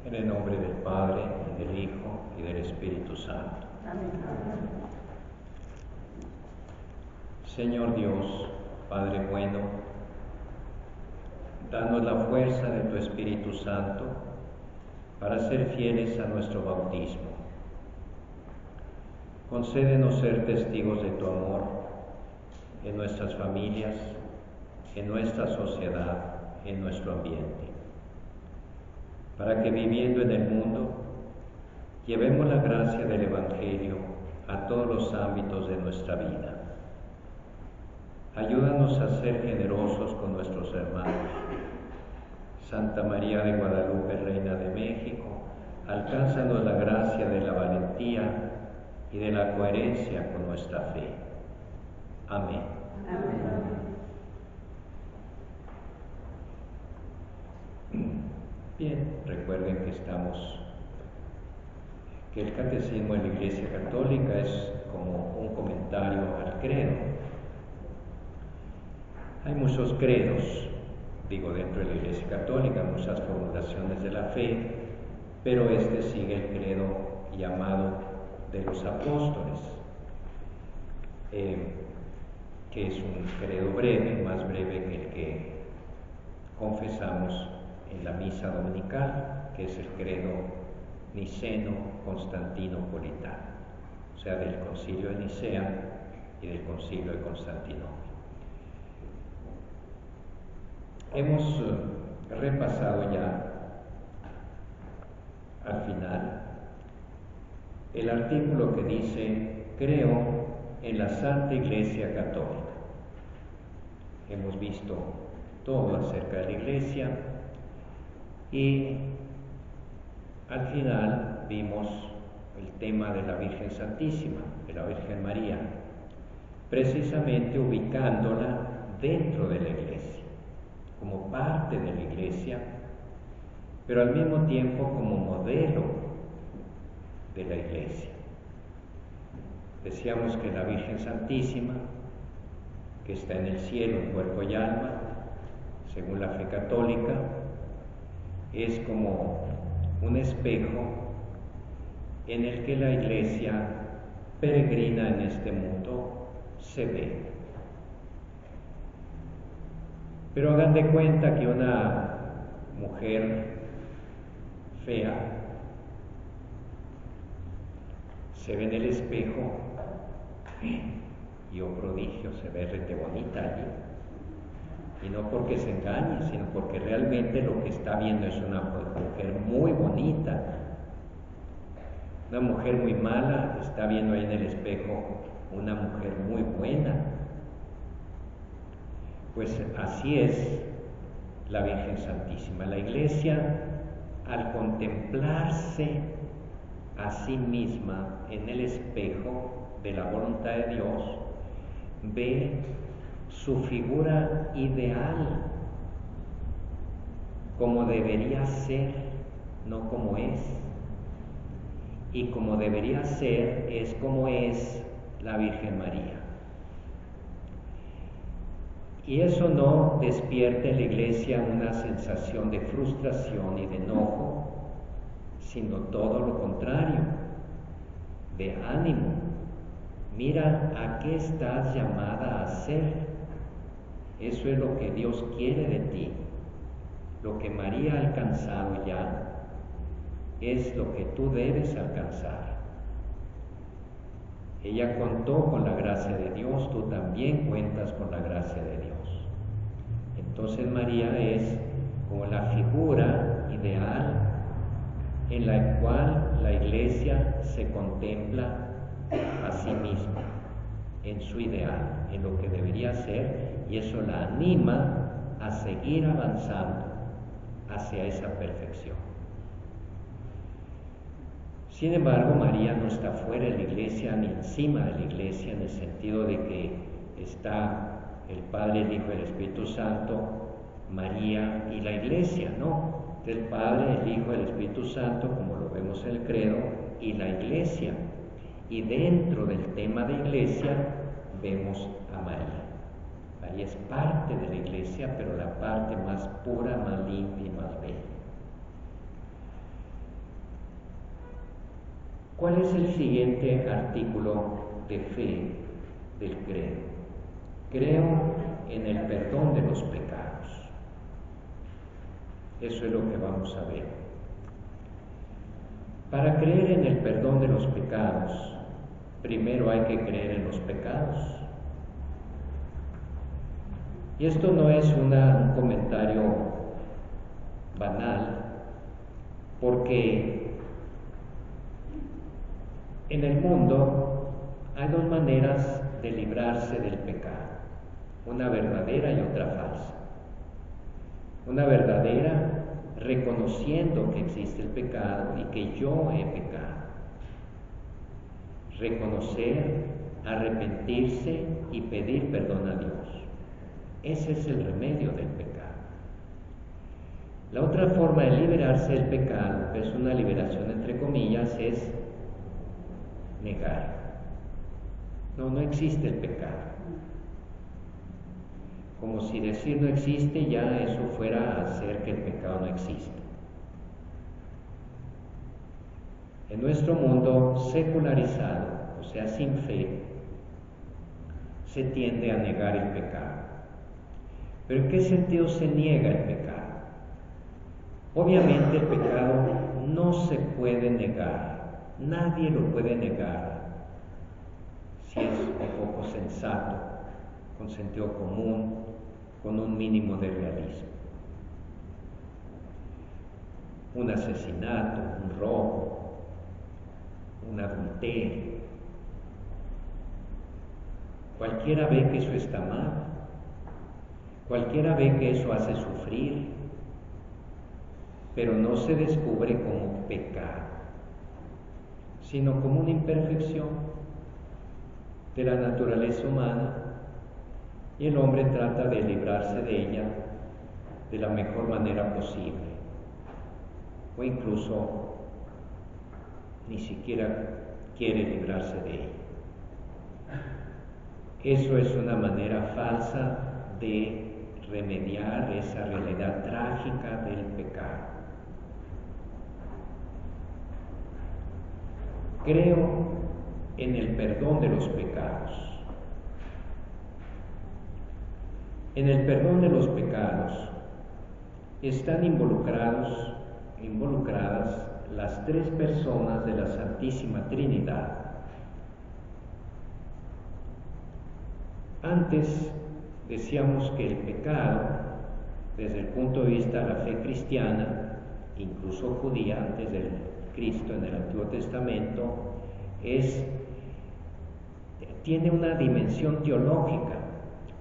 En el nombre del Padre, y del Hijo, y del Espíritu Santo. Amén. Señor Dios, Padre bueno, danos la fuerza de tu Espíritu Santo para ser fieles a nuestro bautismo. Concédenos ser testigos de tu amor en nuestras familias, en nuestra sociedad, en nuestro ambiente, para que viviendo en el mundo llevemos la gracia del Evangelio a todos los ámbitos de nuestra vida. Ayúdanos a ser generosos con nuestros hermanos. Santa María de Guadalupe, Reina de México, alcánzanos la gracia de la valentía y de la coherencia con nuestra fe. Amén. Amén. Bien, recuerden que el Catecismo de la Iglesia Católica es como un comentario al credo. Hay muchos credos, dentro de la Iglesia Católica, muchas formulaciones de la fe, pero este sigue el credo llamado de los apóstoles, que es un credo breve, más breve que el que confesamos en la misa dominical, que es el credo niceno-constantinopolitano, o sea, del Concilio de Nicea y del Concilio de Constantinopla. Hemos repasado ya al final el artículo que dice: creo en la Santa Iglesia Católica. Hemos visto todo acerca de la Iglesia y al final vimos el tema de la Virgen Santísima, de la Virgen María, precisamente ubicándola dentro de la Iglesia, como parte de la Iglesia, pero al mismo tiempo como modelo de la Iglesia. Decíamos que la Virgen Santísima, que está en el cielo en cuerpo y alma, según la fe católica, es como un espejo en el que la Iglesia peregrina en este mundo se ve. Pero hagan de cuenta que una mujer fea se ve en el espejo y oh prodigio, se ve rete bonita allí. Y no porque se engañe, sino porque realmente lo que está viendo es una mujer muy bonita. Una mujer muy mala está viendo ahí en el espejo una mujer muy buena. Pues así es la Virgen Santísima. La Iglesia, al contemplarse a sí misma en el espejo de la voluntad de Dios, ve su figura ideal, como debería ser, no como es. Y como debería ser es como es la Virgen María. Y eso no despierta en la Iglesia una sensación de frustración y de enojo, sino todo lo contrario, de ánimo. Mira a qué estás llamada a ser. Eso es lo que Dios quiere de ti. Lo que María ha alcanzado ya es lo que tú debes alcanzar. Ella contó con la gracia de Dios, tú también cuentas con la gracia de Dios. Entonces María es como la figura ideal en la cual la Iglesia se contempla a sí misma, en su ideal, en lo que debería ser, y eso la anima a seguir avanzando hacia esa perfección. Sin embargo, María no está fuera de la Iglesia ni encima de la Iglesia, en el sentido de que está el Padre, el Hijo y el Espíritu Santo, María y la Iglesia, no. El Padre, el Hijo y el Espíritu Santo, como lo vemos en el credo, y la Iglesia. Y dentro del tema de Iglesia vemos a María. María es parte de la Iglesia, pero la parte más pura, más limpia y más bella. ¿Cuál es el siguiente artículo de fe del credo? Creo en el perdón de los pecados. Eso es lo que vamos a ver. Para creer en el perdón de los pecados, primero hay que creer en los pecados. Y esto no es un comentario banal, porque en el mundo hay dos maneras de librarse del pecado, una verdadera y otra falsa. Una verdadera reconociendo que existe el pecado y que yo he pecado. Reconocer, arrepentirse y pedir perdón a Dios. Ese es el remedio del pecado. La otra forma de liberarse del pecado, que es una liberación entre comillas, es negar. No existe el pecado. Como si decir no existe ya eso fuera a hacer que el pecado no exista. En nuestro mundo secularizado, o sea, sin fe, se tiende a negar el pecado. ¿Pero en qué sentido se niega el pecado? Obviamente el pecado no se puede negar, nadie lo puede negar si es un poco sensato, con sentido común, con un mínimo de realismo. Un asesinato, un robo, un adulterio. Cualquiera ve que eso está mal, cualquiera ve que eso hace sufrir, pero no se descubre como pecado, sino como una imperfección de la naturaleza humana, y el hombre trata de librarse de ella de la mejor manera posible, o incluso ni siquiera quiere librarse de ella. Eso es una manera falsa de remediar esa realidad trágica del pecado. Creo en el perdón de los pecados. En el perdón de los pecados están involucradas las tres personas de la Santísima Trinidad. Antes decíamos que el pecado, desde el punto de vista de la fe cristiana, incluso judía, antes del Cristo en el Antiguo Testamento, tiene una dimensión teológica,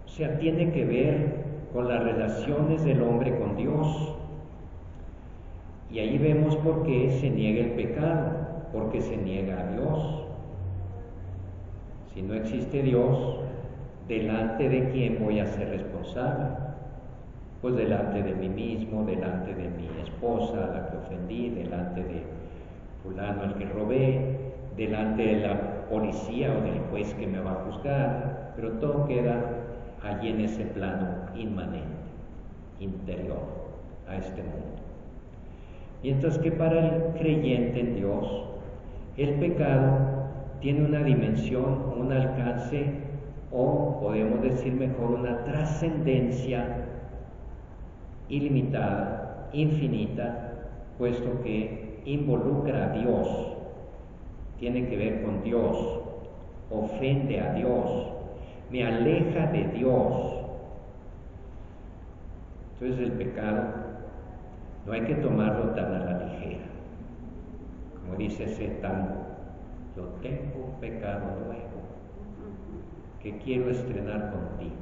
o sea, tiene que ver con las relaciones del hombre con Dios. Y ahí vemos por qué se niega el pecado, porque se niega a Dios. Si no existe Dios, ¿delante de quién voy a ser responsable? Pues delante de mí mismo, delante de mi esposa, a la que ofendí, delante de fulano al que robé, delante de la policía o del juez que me va a juzgar, pero todo queda allí en ese plano inmanente, interior a este mundo. Mientras que para el creyente en Dios, el pecado tiene una dimensión, un alcance, o podemos decir mejor, una trascendencia ilimitada, infinita, puesto que involucra a Dios, tiene que ver con Dios, ofende a Dios, me aleja de Dios. Entonces el pecado no hay que tomarlo tan a la ligera. Como dice ese tango, yo tengo un pecado nuevo que quiero estrenar contigo.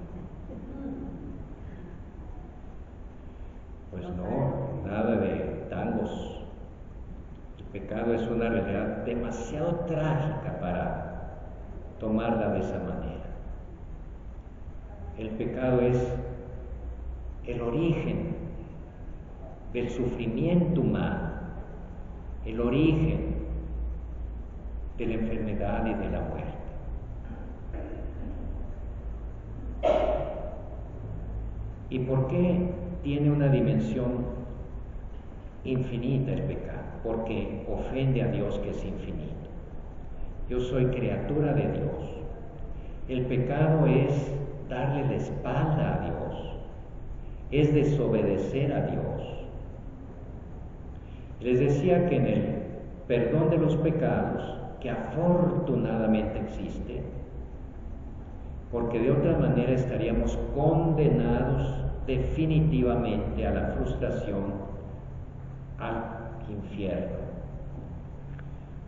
Pues no, nada de tangos. El pecado es una realidad demasiado trágica para tomarla de esa manera. El pecado es el origen del sufrimiento humano, el origen de la enfermedad y de la muerte. ¿Y por qué tiene una dimensión infinita el pecado? Porque ofende a Dios, que es infinito. Yo soy criatura de Dios. El pecado es darle la espalda a Dios, es desobedecer a Dios. Les decía que en el perdón de los pecados, que afortunadamente existe, porque de otra manera estaríamos condenados definitivamente a la frustración, al infierno.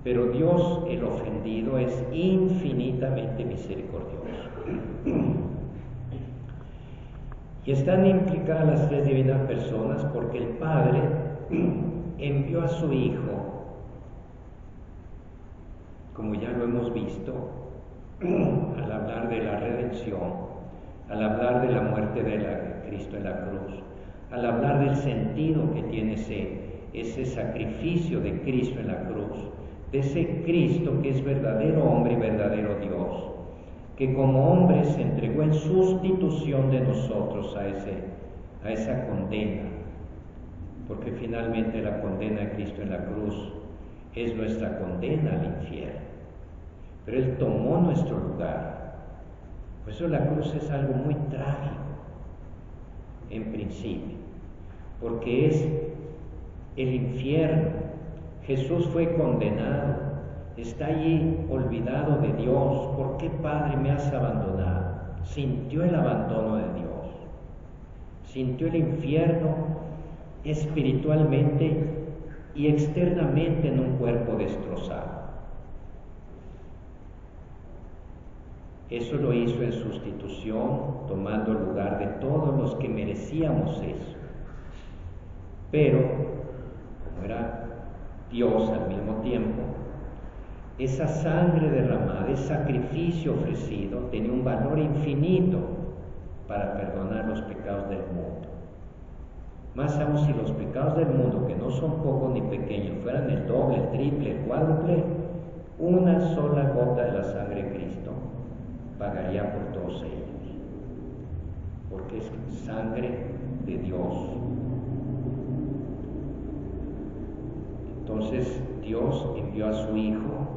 Pero Dios, el ofendido, es infinitamente misericordioso. Y están implicadas las tres divinas personas porque el Padre envió a su Hijo, como ya lo hemos visto, al hablar de la redención, al hablar de la muerte de Cristo en la cruz, al hablar del sentido que tiene ese sacrificio de Cristo en la cruz, de ese Cristo que es verdadero hombre y verdadero Dios, que como hombre se entregó en sustitución de nosotros a esa condena, porque finalmente la condena de Cristo en la cruz es nuestra condena al infierno, pero Él tomó nuestro lugar. Por eso la cruz es algo muy trágico en principio, porque es el infierno. Jesús fue condenado, está allí olvidado de Dios. ¿Por qué, Padre, me has abandonado? Sintió el abandono de Dios, sintió el infierno espiritualmente y externamente en un cuerpo destrozado. Eso lo hizo en sustitución, tomando el lugar de todos los que merecíamos eso. Pero, como era Dios al mismo tiempo, esa sangre derramada, ese sacrificio ofrecido, tenía un valor infinito para perdonar los pecados del mundo. Más aún si los pecados del mundo, que no son pocos ni pequeños, fueran el doble, el triple, el cuádruple, una sola gota de la sangre de Cristo pagaría por todos ellos, porque es sangre de Dios. Entonces Dios envió a su Hijo,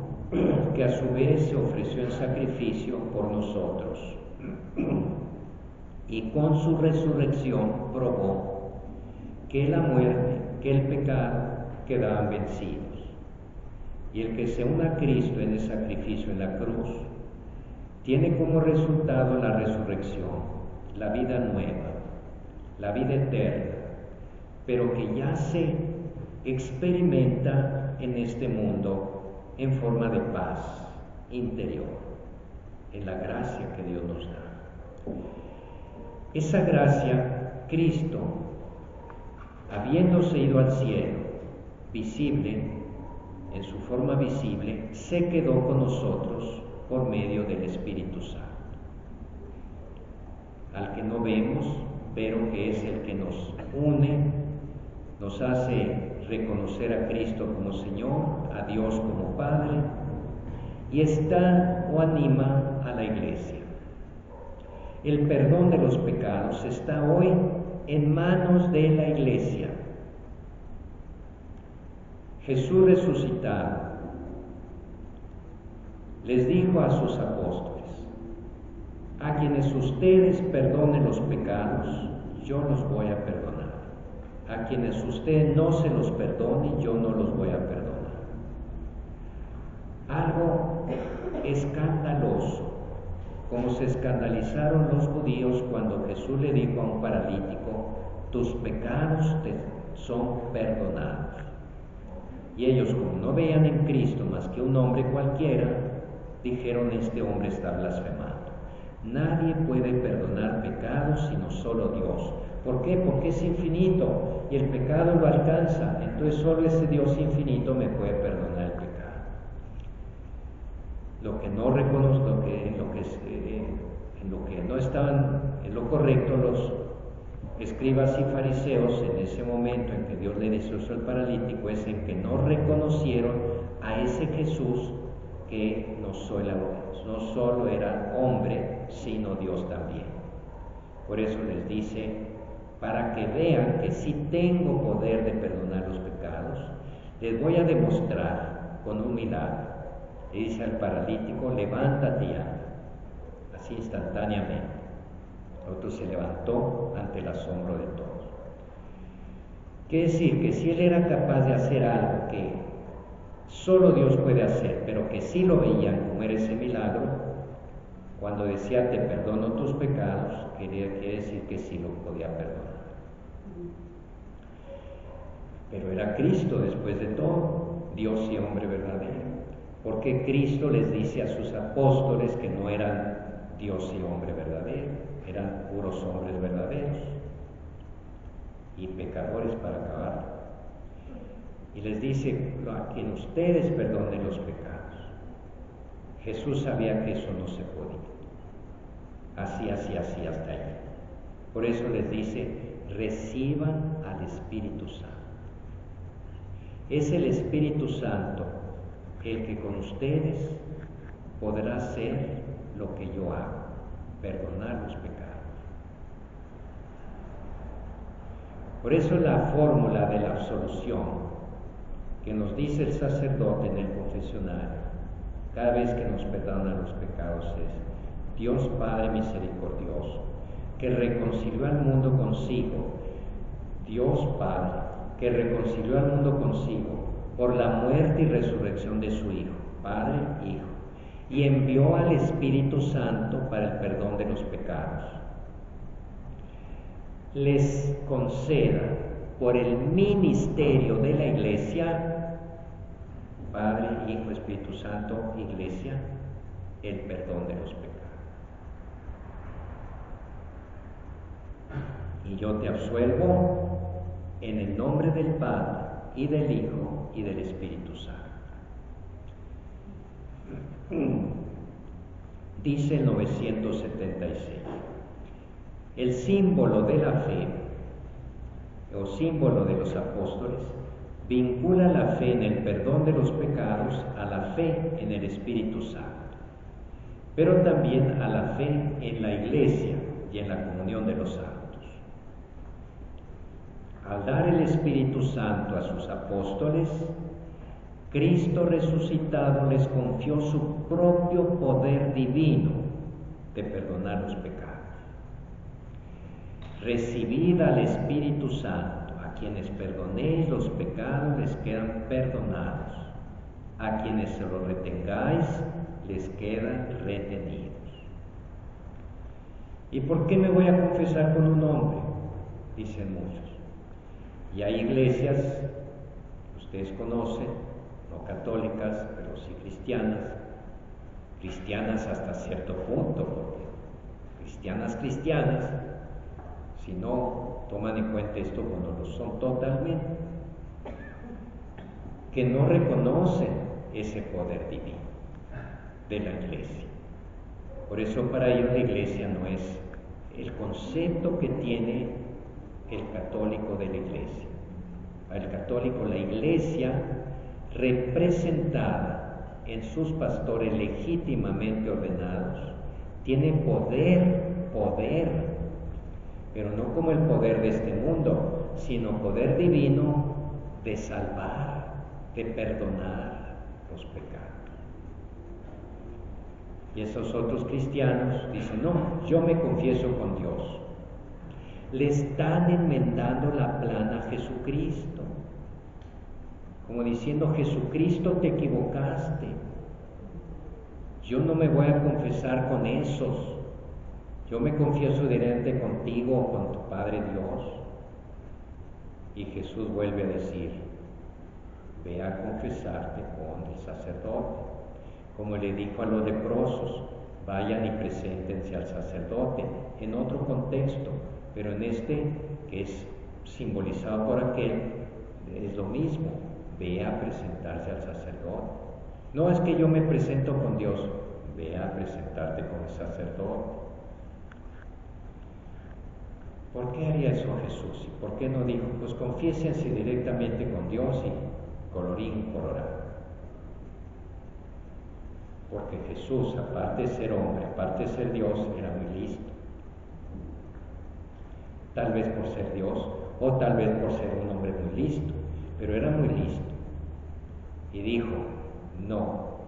que a su vez se ofreció en sacrificio por nosotros, y con su resurrección probó que la muerte, que el pecado quedaban vencidos. Y el que se una a Cristo en el sacrificio en la cruz, tiene como resultado la resurrección, la vida nueva, la vida eterna, pero que ya se experimenta en este mundo en forma de paz interior, en la gracia que Dios nos da. Esa gracia, Cristo, habiéndose ido al cielo, visible, en su forma visible, se quedó con nosotros por medio del Espíritu Santo, al que no vemos, pero que es el que nos une, nos hace reconocer a Cristo como Señor, a Dios como Padre, y está o anima a la Iglesia. El perdón de los pecados está hoy en manos de la Iglesia. Jesús resucitado les dijo a sus apóstoles: a quienes ustedes perdonen los pecados, yo los voy a perdonar. A quienes usted no se los perdone, yo no los voy a perdonar. Algo escandaloso, como se escandalizaron los judíos cuando Jesús le dijo a un paralítico: tus pecados te son perdonados. Y ellos, como no veían en Cristo más que un hombre cualquiera, dijeron: este hombre está blasfemando. Nadie puede perdonar pecados sino solo Dios. ¿Por qué? Porque es infinito y el pecado lo alcanza. Entonces solo ese Dios infinito me puede perdonar el pecado. Lo que no reconozco, en lo que no estaban en lo correcto los escribas y fariseos en ese momento en que Dios le dice eso al paralítico, es en que no reconocieron a ese Jesús que no solo era hombre, sino Dios también. Por eso les dice: para que vean que sí tengo poder de perdonar los pecados, les voy a demostrar con un milagro. Le dice al paralítico, levántate y anda, así instantáneamente. El otro se levantó ante el asombro de todos. Quiere decir que si él era capaz de hacer algo que solo Dios puede hacer, pero que sí lo veían como era ese milagro, cuando decía te perdono tus pecados, quiere decir que sí lo podía perdonar. Pero era Cristo después de todo, Dios y hombre verdadero. Porque Cristo les dice a sus apóstoles que no eran Dios y hombre verdadero, eran puros hombres verdaderos y pecadores para acabar. Y les dice, a quien ustedes perdonen los pecados. Jesús sabía que eso no se podía. Así hasta allí. Por eso les dice, reciban al Espíritu Santo. Es el Espíritu Santo el que con ustedes podrá hacer lo que yo hago, perdonar los pecados. Por eso la fórmula de la absolución que nos dice el sacerdote en el confesionario, cada vez que nos perdonan los pecados, es Dios Padre misericordioso, que reconcilió al mundo consigo, Dios Padre, que reconcilió al mundo consigo por la muerte y resurrección de su Hijo, Padre, Hijo, y envió al Espíritu Santo para el perdón de los pecados. Les conceda por el ministerio de la Iglesia, Padre, Hijo, Espíritu Santo, Iglesia, el perdón de los pecados. Y yo te absuelvo en el nombre del Padre, y del Hijo, y del Espíritu Santo. Dice el 976, el símbolo de la fe, o símbolo de los apóstoles, vincula la fe en el perdón de los pecados a la fe en el Espíritu Santo, pero también a la fe en la Iglesia y en la comunión de los santos. Al dar el Espíritu Santo a sus apóstoles, Cristo resucitado les confió su propio poder divino de perdonar los pecados. Recibid al Espíritu Santo, a quienes perdonéis los pecados les quedan perdonados, a quienes se los retengáis les quedan retenidos. ¿Y por qué me voy a confesar con un hombre? Dicen muchos. Y hay iglesias, ustedes conocen, no católicas, pero sí cristianas hasta cierto punto, porque cristianas, si no toman en cuenta esto, pues no lo son totalmente, que no reconocen ese poder divino de la Iglesia. Por eso para ellos la Iglesia no es el concepto que tiene el católico de la Iglesia. Para el católico, la Iglesia, representada en sus pastores legítimamente ordenados, tiene poder, pero no como el poder de este mundo, sino poder divino de salvar, de perdonar los pecados. Y esos otros cristianos dicen, no, yo me confieso con Dios. Le están enmendando la plana a Jesucristo, como diciendo, Jesucristo, te equivocaste, yo no me voy a confesar con esos, yo me confieso directamente contigo o con tu Padre Dios. Y Jesús vuelve a decir, ve a confesarte con el sacerdote, como le dijo a los leprosos, vayan y preséntense al sacerdote, en otro contexto, pero en este, que es simbolizado por aquel, es lo mismo, ve a presentarse al sacerdote. No es que yo me presento con Dios, ve a presentarte con el sacerdote. ¿Por qué haría eso Jesús? ¿Y por qué no dijo, pues confiésense directamente con Dios y colorín colorado? Porque Jesús, aparte de ser hombre, aparte de ser Dios, era muy listo. Tal vez por ser Dios, o tal vez por ser un hombre muy listo, pero era muy listo. Y dijo, no,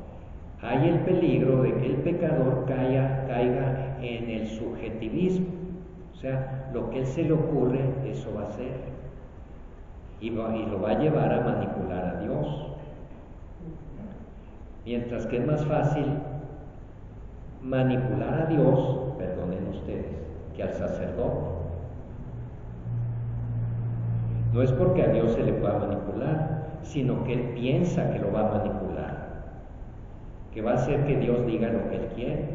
hay el peligro de que el pecador caiga en el subjetivismo. O sea, lo que a él se le ocurre, eso va a ser. Y lo va a llevar a manipular a Dios. Mientras que es más fácil manipular a Dios, perdonen ustedes, que al sacerdote. No es porque a Dios se le pueda manipular, sino que él piensa que lo va a manipular, que va a hacer que Dios diga lo que él quiere,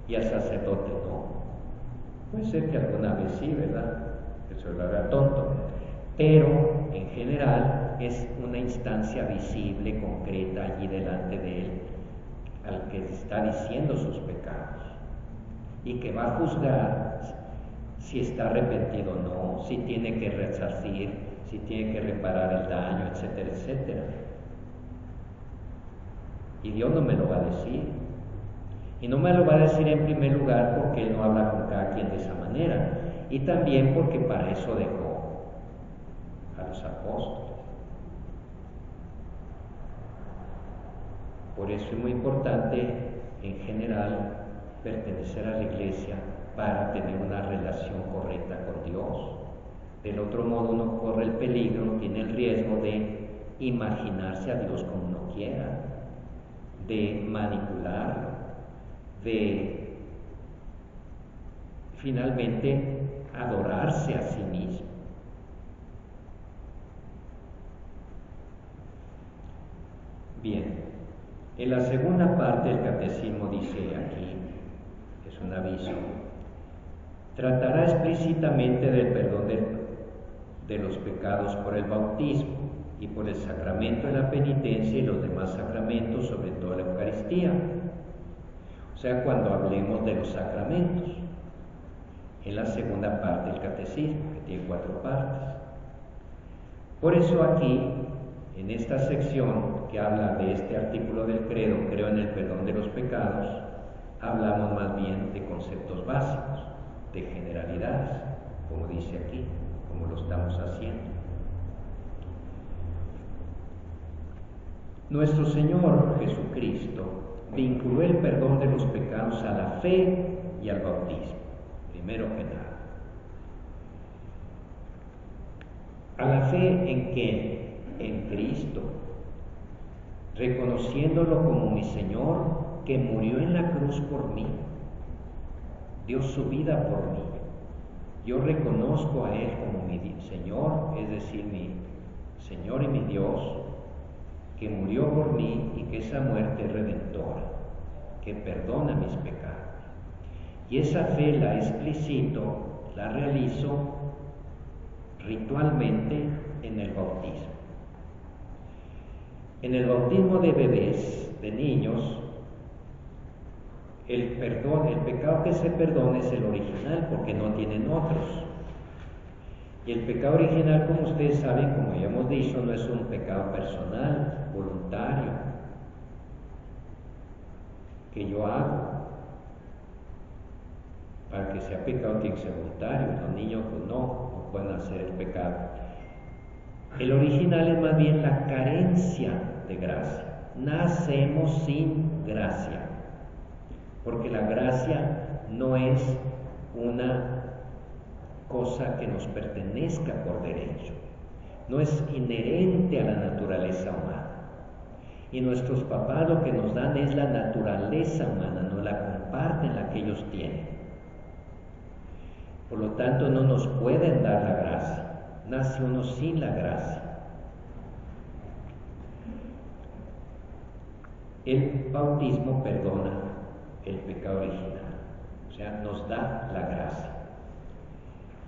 y al sacerdote no. Puede ser que alguna vez sí, ¿verdad? Que se lo haga tonto, pero en general es una instancia visible, concreta, allí delante de él, al que está diciendo sus pecados, y que va a juzgar si está arrepentido o no, si tiene que resarcir, si tiene que reparar el daño, etcétera, etcétera. Y Dios no me lo va a decir. Y no me lo va a decir en primer lugar porque Él no habla con cada quien de esa manera, y también porque para eso dejó a los apóstoles. Por eso es muy importante, en general, pertenecer a la Iglesia para tener una relación correcta con Dios. Del otro modo uno corre el peligro, tiene el riesgo de imaginarse a Dios como uno quiera, de manipularlo, de finalmente adorarse a sí mismo. Bien, en la segunda parte del catecismo dice aquí, es un aviso, tratará explícitamente del perdón de los pecados por el bautismo y por el sacramento de la penitencia y los demás sacramentos, sobre todo la Eucaristía. O sea, cuando hablemos de los sacramentos, en la segunda parte del catecismo, que tiene 4 partes. Por eso aquí, en esta sección que habla de este artículo del credo, creo en el perdón de los pecados, hablamos más bien de conceptos básicos, de generalidades, como dice aquí, como lo estamos haciendo. Nuestro Señor Jesucristo vinculó el perdón de los pecados a la fe y al bautismo, primero que nada. ¿A la fe en qué? En Cristo, reconociéndolo como mi Señor, que murió en la cruz por mí, dio su vida por mí. Yo reconozco a Él como mi Señor, es decir, mi Señor y mi Dios, que murió por mí y que esa muerte es redentora, que perdona mis pecados. Y esa fe la explicito, la realizo ritualmente en el bautismo. En el bautismo de bebés, de niños, el pecado que se perdona es el original, porque no tienen otros. Y el pecado original, como ustedes saben, como ya hemos dicho, no es un pecado personal, voluntario, que yo hago. Para que sea pecado tiene que ser voluntario. Los niños pues no pueden hacer el pecado. El original es más bien la carencia de gracia. Nacemos sin gracia, porque la gracia no es una cosa que nos pertenezca por derecho, no es inherente a la naturaleza humana. Y nuestros papás lo que nos dan es la naturaleza humana, nos la comparten, la que ellos tienen. Por lo tanto, no nos pueden dar la gracia, nace uno sin la gracia. El bautismo perdona el pecado original, o sea, nos da la gracia.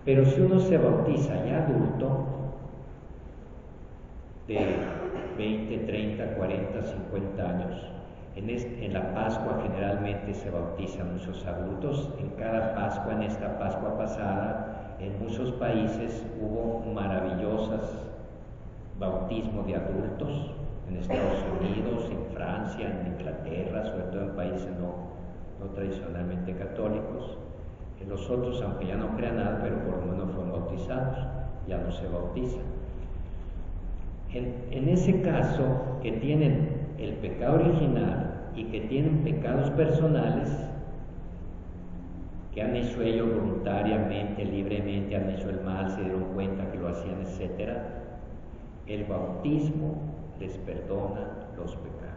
Pero si uno se bautiza ya adulto, de 20, 30, 40, 50 años, en la Pascua generalmente se bautizan muchos adultos. En cada Pascua, en esta Pascua pasada, en muchos países hubo maravillosos bautismos de adultos, en Estados Unidos, en Francia, en Inglaterra, sobre todo en países no tradicionalmente católicos. En los otros, aunque ya no crean nada, pero por lo menos fueron bautizados, ya no se bautizan. En ese caso, que tienen el pecado original y que tienen pecados personales, que han hecho ellos voluntariamente, libremente, han hecho el mal, se dieron cuenta que lo hacían, etc., el bautismo les perdona los pecados.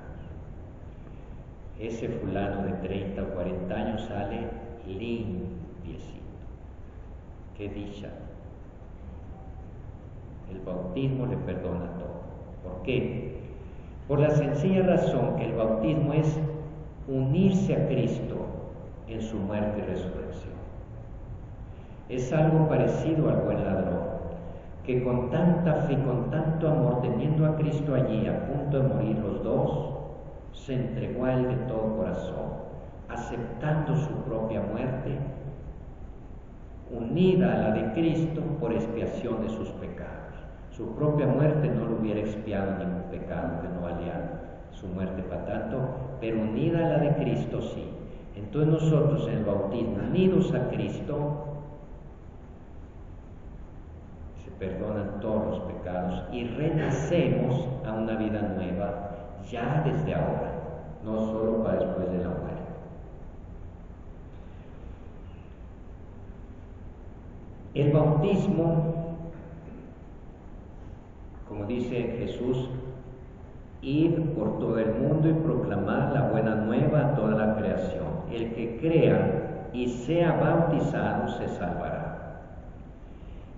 Ese fulano de 30 o 40 años sale limpiecito. ¡Qué dicha! El bautismo le perdona todo. ¿Por qué? Por la sencilla razón que el bautismo es unirse a Cristo en su muerte y resurrección. Es algo parecido al buen ladrón, que con tanta fe, con tanto amor, teniendo a Cristo allí, a punto de morir los dos, se entregó a Él de todo corazón, aceptando su propia muerte, unida a la de Cristo por expiación de sus pecados. Su propia muerte no lo hubiera expiado ningún pecado, que no valía su muerte para tanto, pero unida a la de Cristo sí. Entonces nosotros en el bautismo, unidos a Cristo, se perdonan todos los pecados y renacemos a una vida nueva ya desde ahora, no solo para después de la muerte. El bautismo, como dice Jesús, ir por todo el mundo y proclamar la buena nueva a toda la creación. El que crea y sea bautizado se salvará.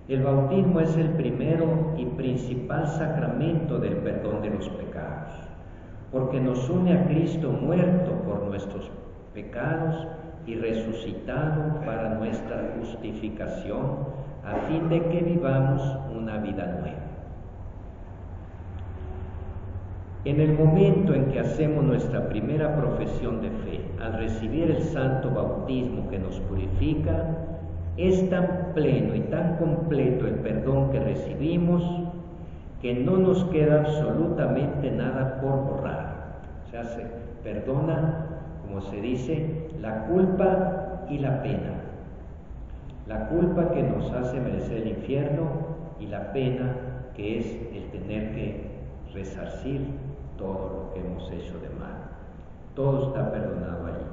El bautismo es el primero y principal sacramento del perdón de los pecados, porque nos une a Cristo muerto por nuestros pecados y resucitado para nuestra justificación, a fin de que vivamos una vida nueva. En el momento en que hacemos nuestra primera profesión de fe, al recibir el santo bautismo que nos purifica, es tan pleno y tan completo el perdón que recibimos que no nos queda absolutamente nada por borrar. O sea, se perdona, como se dice, la culpa y la pena. La culpa que nos hace merecer el infierno y la pena que es el tener que resarcir todo lo que hemos hecho de mal. Todo está perdonado allí.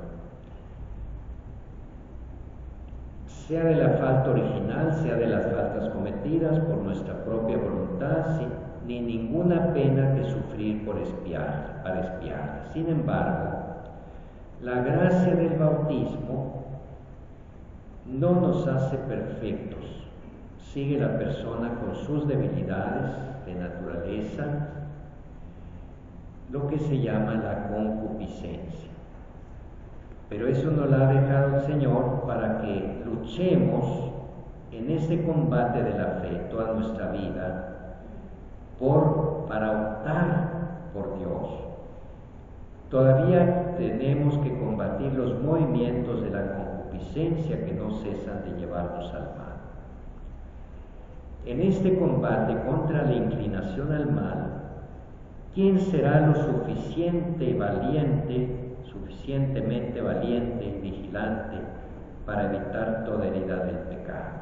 Sea de la falta original, sea de las faltas cometidas por nuestra propia voluntad, ni ninguna pena que sufrir para expiar. Sin embargo, la gracia del bautismo no nos hace perfectos. Sigue la persona con sus debilidades de naturaleza, lo que se llama la concupiscencia. Pero eso nos lo ha dejado el Señor para que luchemos en ese combate de la fe toda nuestra vida para optar por Dios. Todavía tenemos que combatir los movimientos de la concupiscencia que no cesan de llevarnos al mal. En este combate contra la inclinación al mal, ¿quién será lo suficientemente valiente y vigilante para evitar toda herida del pecado?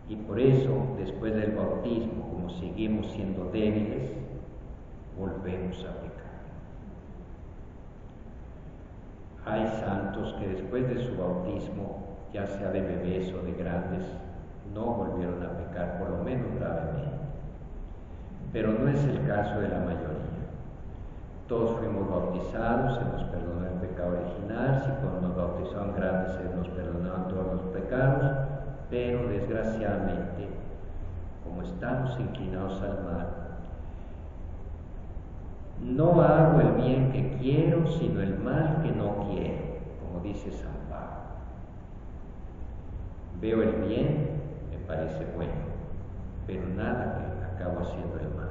Y por eso, después del bautismo, como seguimos siendo débiles, volvemos a pecar. Hay santos que después de su bautismo, ya sea de bebés o de grandes, no volvieron a pecar, por lo menos gravemente. Pero no es el caso de la mayoría. Todos fuimos bautizados, se nos perdonó el pecado original, si cuando nos bautizaron grandes se nos perdonaron todos los pecados, pero desgraciadamente, como estamos inclinados al mal, no hago el bien que quiero, sino el mal que no quiero, como dice San Pablo. Veo el bien, me parece bueno, pero nada que acabo haciendo el mal.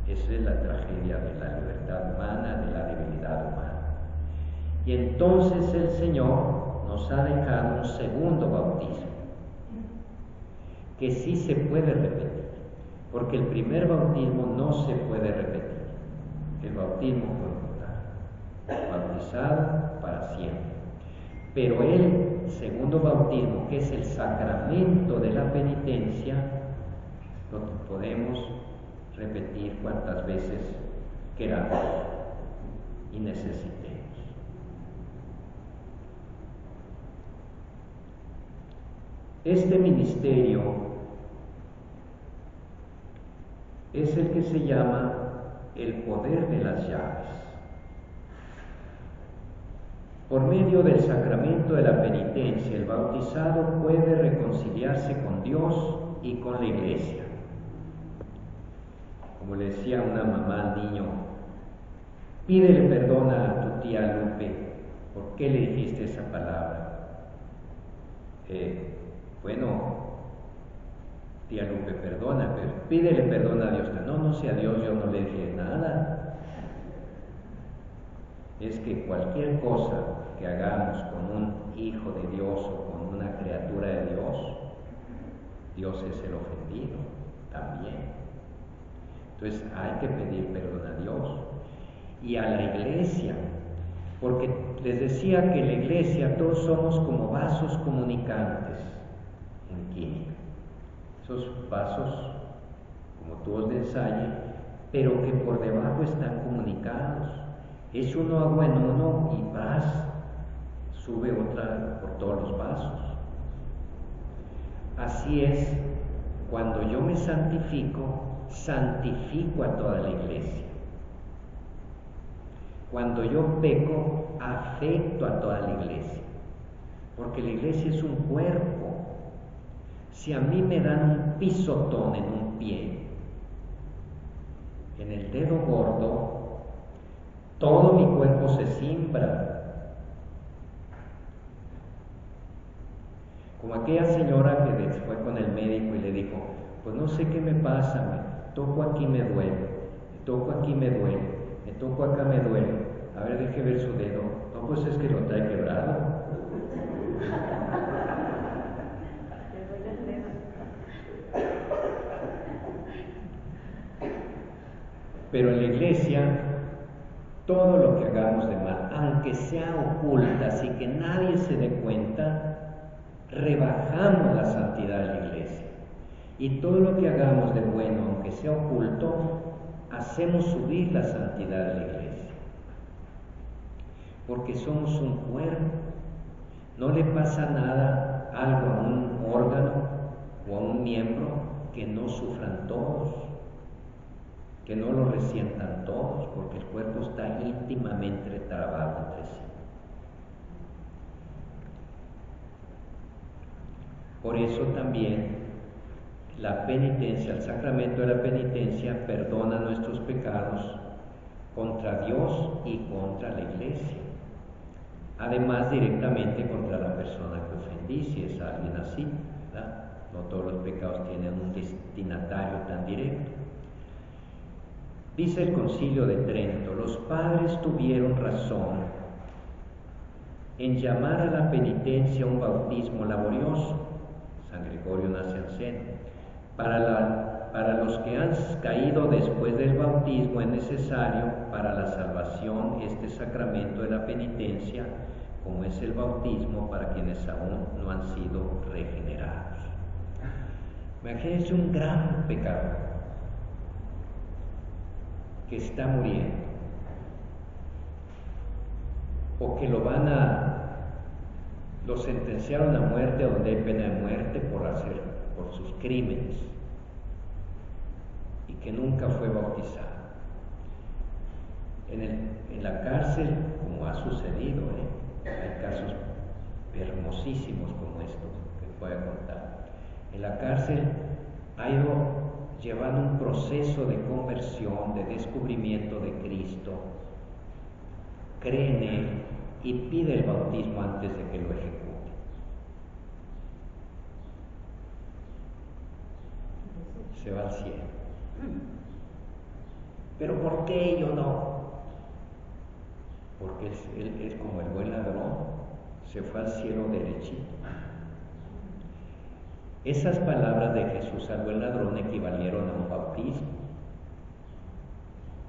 Esa es la tragedia de la libertad humana, de la debilidad humana. Y entonces el Señor nos ha dejado un segundo bautismo, que sí se puede repetir, porque el primer bautismo no se puede repetir. El bautismo fue mortal, bautizado para siempre. Pero el segundo bautismo, que es el sacramento de la penitencia, lo podemos repetir cuantas veces queramos y necesitemos. Este ministerio es el que se llama el poder de las llaves. Por medio del sacramento de la penitencia, el bautizado puede reconciliarse con Dios y con la Iglesia. Como le decía una mamá al niño, pídele perdón a tu tía Lupe. ¿Por qué le dijiste esa palabra? Bueno, tía Lupe, perdona, pero pídele perdón a Dios. No sea Dios, yo no le dije nada. Es que cualquier cosa que hagamos con un hijo de Dios o con una criatura de Dios, Dios es el ofendido también. Entonces hay que pedir perdón a Dios y a la Iglesia, porque les decía que en la Iglesia todos somos como vasos comunicantes en química. Esos vasos como tubos de ensayo, pero que por debajo están comunicados. Es uno agua en uno y sube otra por todos los vasos. Así es, cuando yo me santifico, santifico a toda la Iglesia. Cuando yo peco, afecto a toda la Iglesia, porque la Iglesia es un cuerpo. Si a mí me dan un pisotón en un pie, en el dedo gordo, todo mi cuerpo se cimbra. Como aquella señora que fue con el médico y le dijo, pues no sé qué me pasa, me toco aquí, me duele, me toco aquí, me duele, me toco acá, me duele. A ver, deje ver su dedo. No, pues es que lo trae quebrado. Pero en la Iglesia, todo lo que hagamos de mal, aunque sea ocultas y que nadie se dé cuenta, rebajamos la santidad de la Iglesia. Y todo lo que hagamos de bueno, aunque sea oculto, hacemos subir la santidad de la Iglesia. Porque somos un cuerpo. No le pasa nada, algo a un órgano o a un miembro que no sufran todos, que no lo resientan todos, porque el cuerpo está íntimamente trabado entre sí. Por eso también la penitencia, el sacramento de la penitencia perdona nuestros pecados contra Dios y contra la Iglesia. Además, directamente contra la persona que ofendí, si es alguien así, ¿verdad? No todos los pecados tienen un destinatario tan directo. Dice el Concilio de Trento, los padres tuvieron razón en llamar a la penitencia un bautismo laborioso. San Gregorio Nacianceno. Para los que han caído después del bautismo es necesario para la salvación este sacramento de la penitencia, como es el bautismo para quienes aún no han sido regenerados. Imagínense un gran pecador que está muriendo, o que lo sentenciaron a muerte donde hay pena de muerte por sus crímenes, y que nunca fue bautizado. En la cárcel, como ha sucedido, hay casos hermosísimos como estos que voy a contar. En la cárcel ha ido llevando un proceso de conversión, de descubrimiento de Cristo, cree en Él y pide el bautismo antes de que lo ejecute. Se va al cielo. ¿Pero por qué yo no? Porque él es como el buen ladrón, se fue al cielo derechito. Esas palabras de Jesús al buen ladrón equivalieron a un bautismo.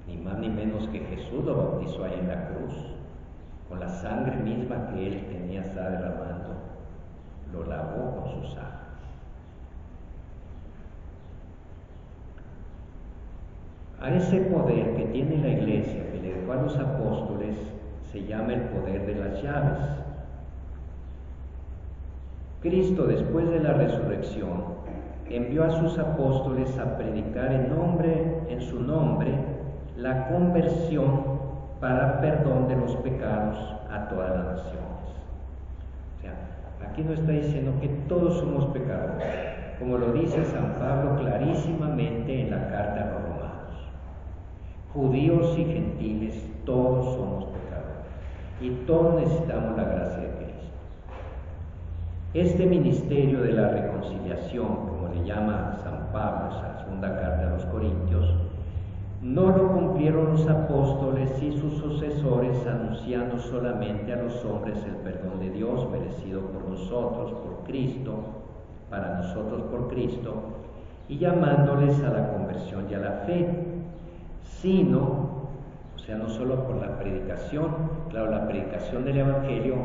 Ni más ni menos que Jesús lo bautizó ahí en la cruz. Con la sangre misma que él tenía estaba derramando, lo lavó con su sangre. A ese poder que tiene la Iglesia, que le dejó a los apóstoles, se llama el poder de las llaves. Cristo, después de la resurrección, envió a sus apóstoles a predicar en su nombre la conversión para perdón de los pecados a todas las naciones. O sea, aquí no está diciendo que todos somos pecadores, como lo dice San Pablo clarísimamente en la carta a los romanos. Judíos y gentiles, todos somos pecadores y todos necesitamos la gracia de Cristo. Este ministerio de la reconciliación, como le llama San Pablo en la segunda carta a los Corintios, no lo cumplieron los apóstoles y sus sucesores anunciando solamente a los hombres el perdón de Dios merecido por nosotros, por Cristo, para nosotros por Cristo, y llamándoles a la conversión y a la fe, sino, o sea, no solo por la predicación, claro, la predicación del Evangelio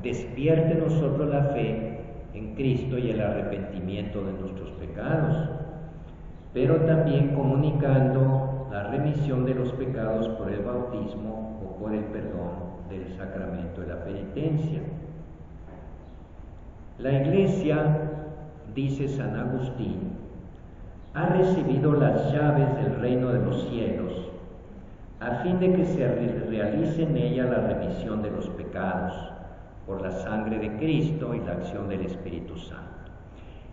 despierte en nosotros la fe en Cristo y el arrepentimiento de nuestros pecados, pero también comunicando la remisión de los pecados por el bautismo o por el perdón del sacramento de la penitencia. La Iglesia, dice San Agustín, ha recibido las llaves del reino de los cielos a fin de que se realice en ella la remisión de los pecados por la sangre de Cristo y la acción del Espíritu Santo.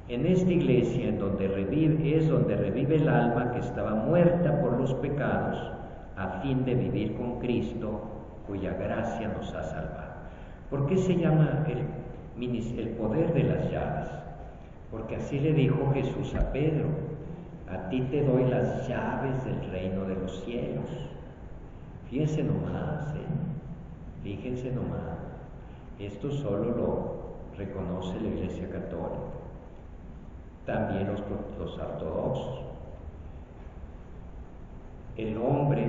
En esta iglesia es donde revive el alma que estaba muerta por los pecados, a fin de vivir con Cristo, cuya gracia nos ha salvado. ¿Por qué se llama el poder de las llaves? Porque así le dijo Jesús a Pedro: a ti te doy las llaves del reino de los cielos. Fíjense nomás, fíjense nomás. Esto solo lo reconoce la Iglesia Católica. También los ortodoxos. El hombre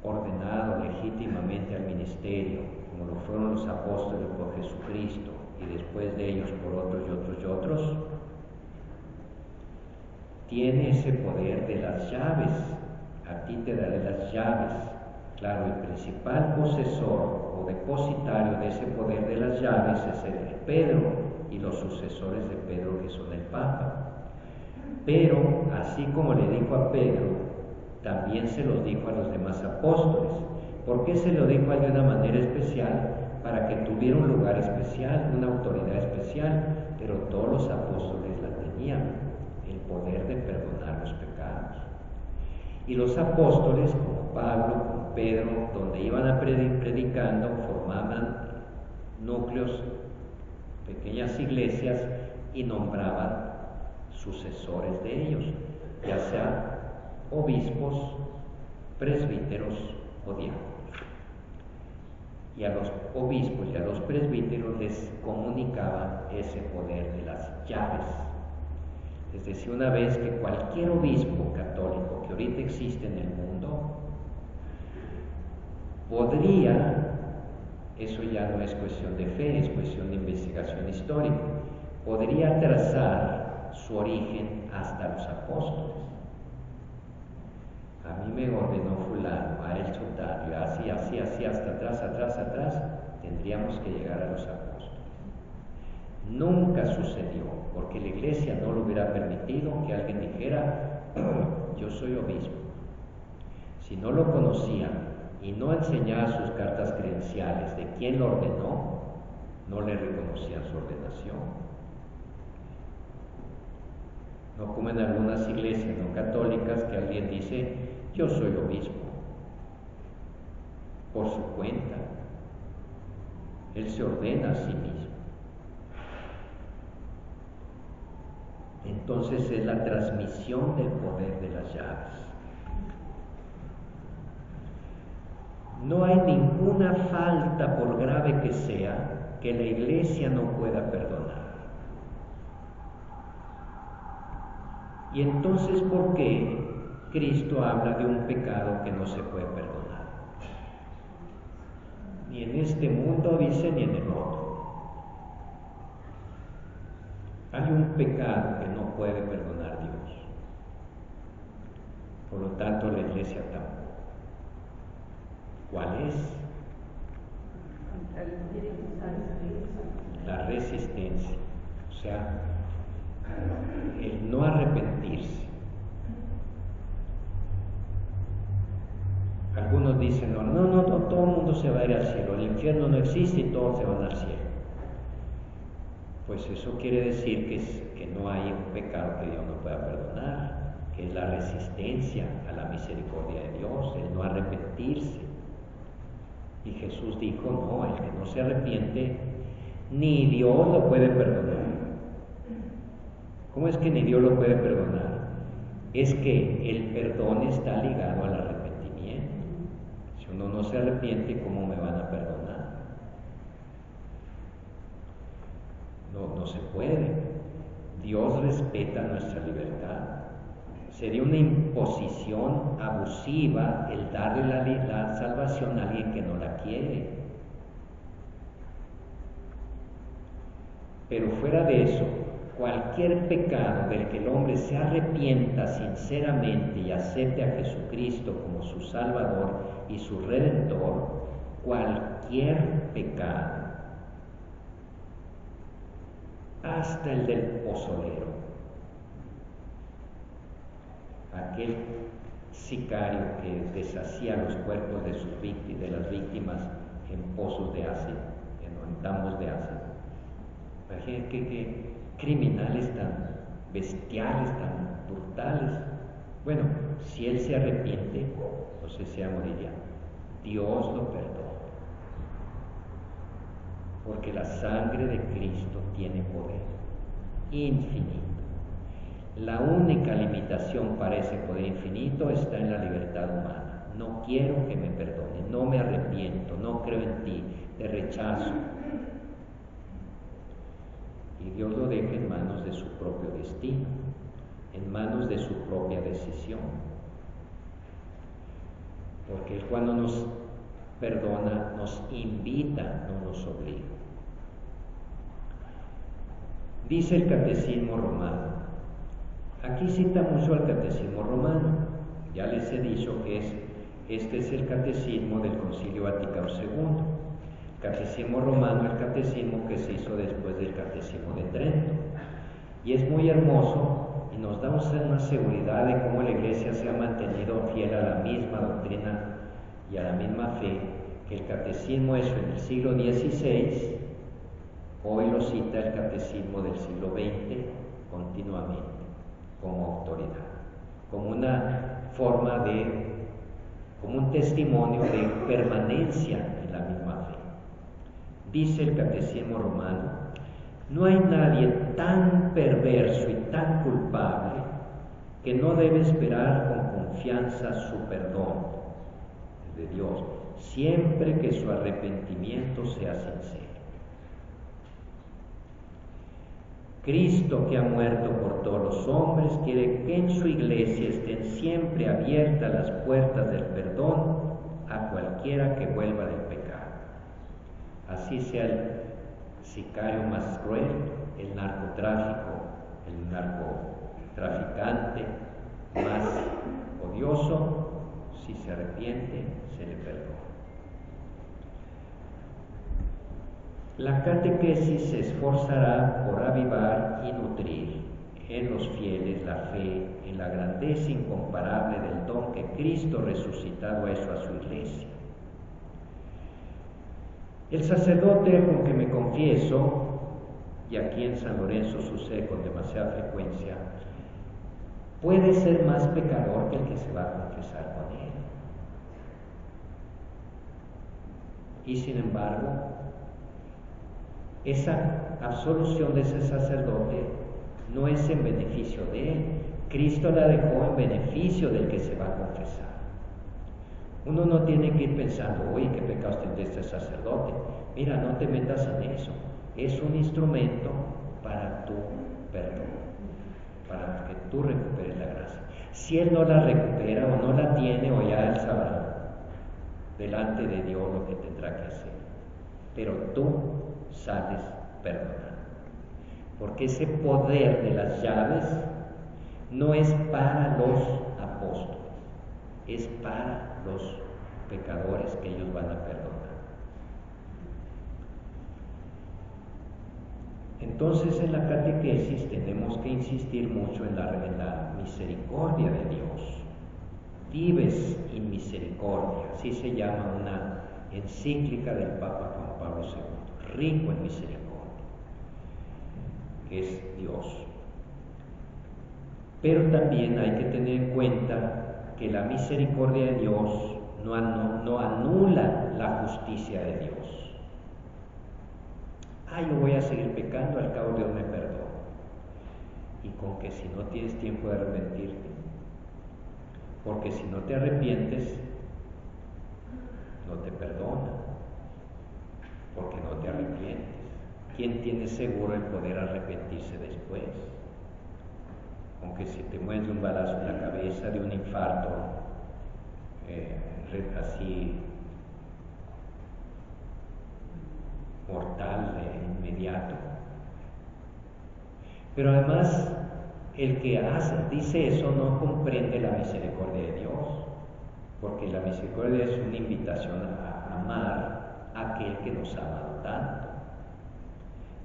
ordenado legítimamente al ministerio, como lo fueron los apóstoles por Jesucristo y después de ellos por otros y otros y otros, tiene ese poder de las llaves. A ti te daré las llaves. Claro, el principal posesor o depositario de ese poder de las llaves es el de Pedro y los sucesores de Pedro, que son el Papa. Pero, así como le dijo a Pedro, también se los dijo a los demás apóstoles. ¿Por qué se lo dijo de una manera especial? Para que tuviera un lugar especial, una autoridad especial, pero todos los apóstoles la tenían, el poder de perdonar los pecados. Y los apóstoles, como Pablo, como Pedro, donde iban predicando, formaban núcleos, pequeñas iglesias, y nombraban sucesores de ellos, ya sean obispos, presbíteros o diáconos. Y a los obispos y a los presbíteros les comunicaban ese poder de las llaves. Les decía una vez que cualquier obispo católico que ahorita existe en el mundo podría, eso ya no es cuestión de fe, es cuestión de investigación histórica, podría trazar su origen hasta los apóstoles. A mí me ordenó fulano, a él sultano, así, hasta atrás, tendríamos que llegar a los apóstoles. Nunca sucedió, porque la Iglesia no lo hubiera permitido que alguien dijera: yo soy obispo. Si no lo conocían y no enseñaba sus cartas credenciales de quién lo ordenó, no le reconocían su ordenación. No como en algunas iglesias no católicas que alguien dice: yo soy obispo, por su cuenta. Él se ordena a sí mismo. Entonces es la transmisión del poder de las llaves. No hay ninguna falta, por grave que sea, que la Iglesia no pueda perdonar. Y entonces, ¿por qué Cristo habla de un pecado que no se puede perdonar? Ni en este mundo, dice, ni en el otro. Hay un pecado que no puede perdonar Dios. por lo tanto la iglesia tampoco. ¿Cuál es? La resistencia, o sea, el no arrepentirse. Algunos dicen, no, todo el mundo se va a ir al cielo, el infierno no existe y todos se van al cielo. Pues eso quiere decir que no hay un pecado que Dios no pueda perdonar, que es la resistencia a la misericordia de Dios, el no arrepentirse. Y Jesús dijo, no, el que no se arrepiente, ni Dios lo puede perdonar. ¿Cómo es que ni Dios lo puede perdonar? Es que el perdón está ligado al arrepentimiento. Si uno no se arrepiente, ¿cómo me van a perdonar? No se puede. Dios respeta nuestra libertad. Sería una imposición abusiva el darle la salvación a alguien que no la quiere. Pero fuera de eso, cualquier pecado del que el hombre se arrepienta sinceramente y acepte a Jesucristo como su Salvador y su Redentor, cualquier pecado, hasta el del pozolero, aquel sicario que deshacía los cuerpos de las víctimas en pozos de ácido, en tambos de ácido. Imagínense qué criminales tan bestiales, tan brutales. Bueno, si él se arrepiente, entonces se moriría. Dios lo perdona. Porque la sangre de Cristo tiene poder infinito. La única limitación para ese poder infinito está en la libertad humana. No quiero que me perdone, no me arrepiento, no creo en ti, te rechazo. Y Dios lo deja en manos de su propio destino, en manos de su propia decisión. Porque Él, cuando nos perdona, nos invita, no nos obliga. Dice el Catecismo Romano, aquí cita mucho al Catecismo Romano, ya les he dicho que este es el Catecismo del Concilio Vaticano II, Catecismo Romano, el catecismo que se hizo después del Catecismo de Trento, y es muy hermoso y nos da una seguridad de cómo la Iglesia se ha mantenido fiel a la misma doctrina y a la misma fe, que el Catecismo hecho en el siglo XVI, hoy lo cita el Catecismo del siglo XX continuamente, como autoridad, como una forma como un testimonio de permanencia en la misma fe. Dice el Catecismo Romano, no hay nadie tan perverso y tan culpable que no debe esperar con confianza su perdón de Dios, siempre que su arrepentimiento sea sincero. Cristo, que ha muerto por todos los hombres, quiere que en su iglesia estén siempre abiertas las puertas del perdón a cualquiera que vuelva del pecado. Así sea el sicario más cruel, el narcotraficante más odioso, si se arrepiente, se le perdona. La catequesis se esforzará por avivar y nutrir en los fieles la fe en la grandeza incomparable del don que Cristo resucitado ha hecho a su iglesia. El sacerdote con que me confieso, y aquí en San Lorenzo sucede con demasiada frecuencia, puede ser más pecador que el que se va a confesar con él. Y sin embargo, esa absolución de ese sacerdote no es en beneficio de él. Cristo la dejó en beneficio del que se va a confesar. Uno no tiene que ir pensando, oye, qué pecados tendrá este sacerdote. Mira, no te metas en eso. Es un instrumento para tu perdón, para que tú recuperes la gracia. Si él no la recupera o no la tiene, o ya él sabrá delante de Dios lo que tendrá que hacer. Pero tú sales perdonado. Porque ese poder de las llaves no es para los apóstoles, es para los pecadores que ellos van a perdonar. Entonces en la catequesis tenemos que insistir mucho en la misericordia de Dios. Vives in misericordia, así se llama una encíclica del Papa Juan Pablo II, rico en misericordia, que es Dios. Pero también hay que tener en cuenta que la misericordia de Dios no anula la justicia de Dios. Yo voy a seguir pecando, al cabo Dios me perdona. Y con que si no tienes tiempo de arrepentirte, porque si no te arrepientes, no te perdona, porque no te arrepientes. ¿Quién tiene seguro el poder arrepentirse después? Aunque si te mueres de un balazo en la cabeza, de un infarto, así mortal de inmediato. Pero además, el que dice eso no comprende la misericordia de Dios, porque la misericordia es una invitación a amar a aquel que nos ha amado tanto.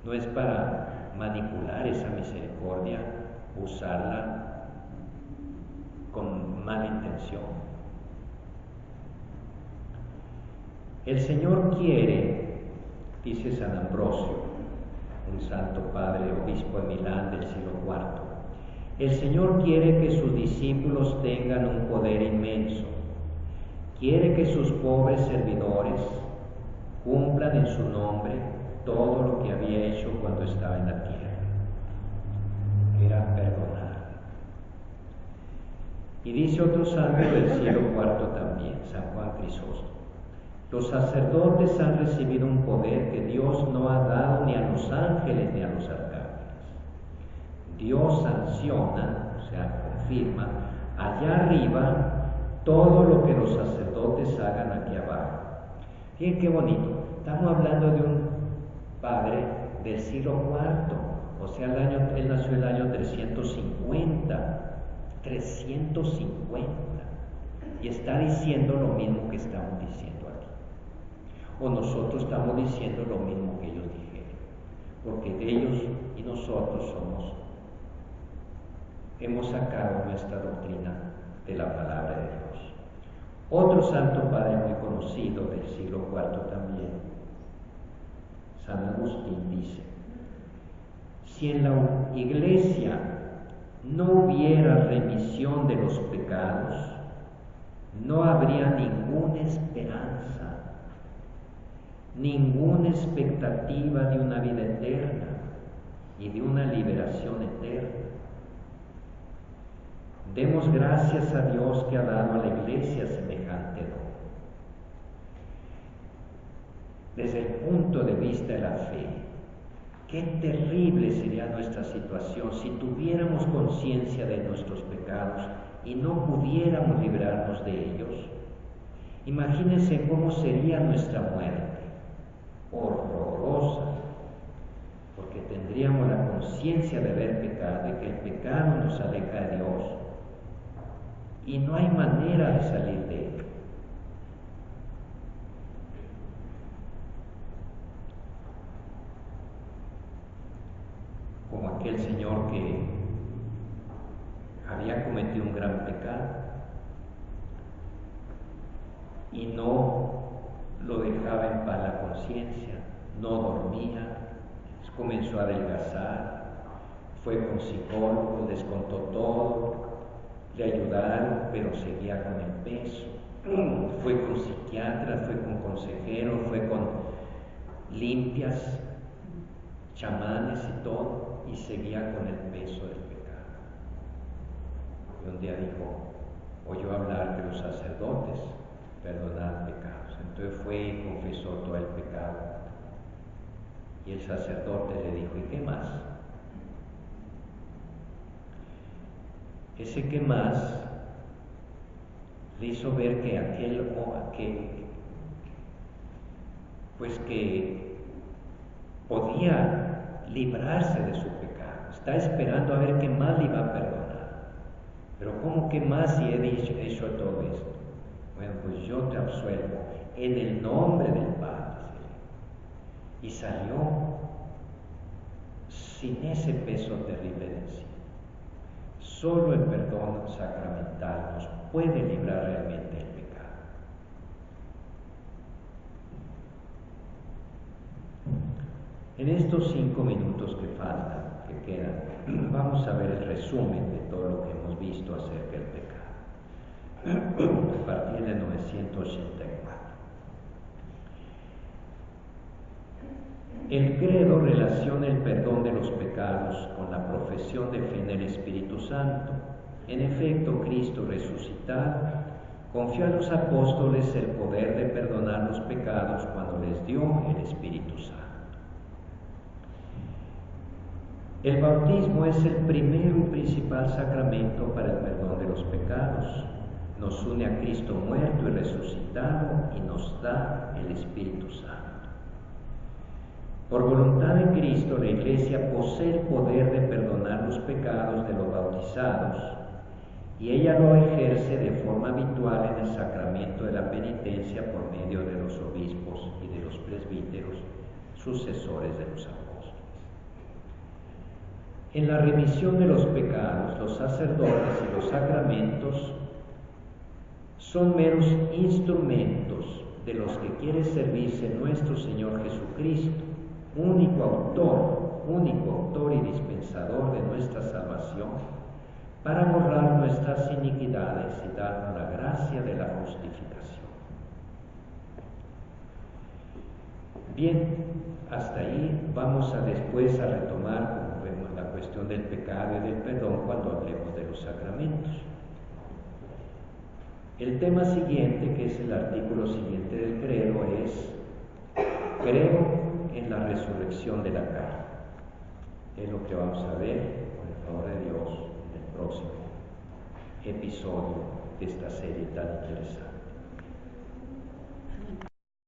No es para manipular esa misericordia, usarla con mala intención. El Señor quiere, dice San Ambrosio, un santo padre, obispo de Milán del siglo IV, el Señor quiere que sus discípulos tengan un poder inmenso, quiere que sus pobres servidores cumplan en su nombre todo lo que había hecho cuando estaba en la tierra, era perdonar. Y dice otro santo del siglo IV también, San Juan Crisóstomo, los sacerdotes han recibido un poder que Dios no ha dado ni a los ángeles ni a los arcángeles. Dios sanciona, o sea, confirma, allá arriba todo lo que los sacerdotes hagan aquí abajo. Fíjense qué bonito. Estamos hablando de un padre del siglo IV, o sea, él nació el año 350, y está diciendo lo mismo que estamos diciendo aquí. O nosotros estamos diciendo lo mismo que ellos dijeron, porque de ellos y nosotros hemos sacado nuestra doctrina de la palabra de Dios. Otro santo padre muy conocido del siglo IV también, San Agustín, dice: si en la iglesia no hubiera remisión de los pecados, no habría ninguna esperanza, ninguna expectativa de una vida eterna y de una liberación eterna. Demos gracias a Dios que ha dado a la iglesia semejante don. Desde el punto de vista de la fe, qué terrible sería nuestra situación si tuviéramos conciencia de nuestros pecados y no pudiéramos librarnos de ellos. Imagínense cómo sería nuestra muerte, horrorosa, porque tendríamos la conciencia de haber pecado, de que el pecado nos aleja de Dios y no hay manera de salir de él. Como aquel señor que había cometido un gran pecado y no lo dejaba en paz la conciencia, no dormía, comenzó a adelgazar, fue con psicólogos, les contó todo, le ayudaron, pero seguía con el peso. Fue con psiquiatras, fue con consejeros, fue con limpias, chamanes y todo, y seguía con el peso del pecado. Y un día dijo: oyó hablar de los sacerdotes, perdonar pecados. Entonces fue y confesó todo el pecado. Y el sacerdote le dijo: ¿y qué más? Ese qué más le hizo ver que que podía librarse de su pecado. Está esperando a ver qué más le iba a perdonar. Pero ¿cómo que más si he hecho todo esto? resuelvo en el nombre del Padre. Y salió sin ese peso terrible de encima. Solo el perdón sacramental nos puede librar realmente del pecado. En estos 5 minutos que faltan, que quedan, vamos a ver el resumen de todo lo que hemos visto acerca del pecado, a partir de 984. El credo relaciona el perdón de los pecados con la profesión de fe en el Espíritu Santo. En efecto, Cristo resucitado confió a los apóstoles el poder de perdonar los pecados cuando les dio el Espíritu Santo. El bautismo es el primero y principal sacramento para el perdón de los pecados. Nos une a Cristo muerto y resucitado y nos da el Espíritu Santo. Por voluntad de Cristo, la Iglesia posee el poder de perdonar los pecados de los bautizados y ella lo ejerce de forma habitual en el sacramento de la penitencia por medio de los obispos y de los presbíteros, sucesores de los apóstoles. En la remisión de los pecados, los sacerdotes y los sacramentos son meros instrumentos de los que quiere servirse nuestro Señor Jesucristo, único autor y dispensador de nuestra salvación, para borrar nuestras iniquidades y darnos la gracia de la justificación. Bien, hasta ahí vamos después a retomar, como vemos, la cuestión del pecado y del perdón cuando hablemos de los sacramentos. El tema siguiente, que es el artículo siguiente del credo, es: creo en la resurrección de la carne. Es lo que vamos a ver, con el favor de Dios, en el próximo episodio de esta serie tan interesante.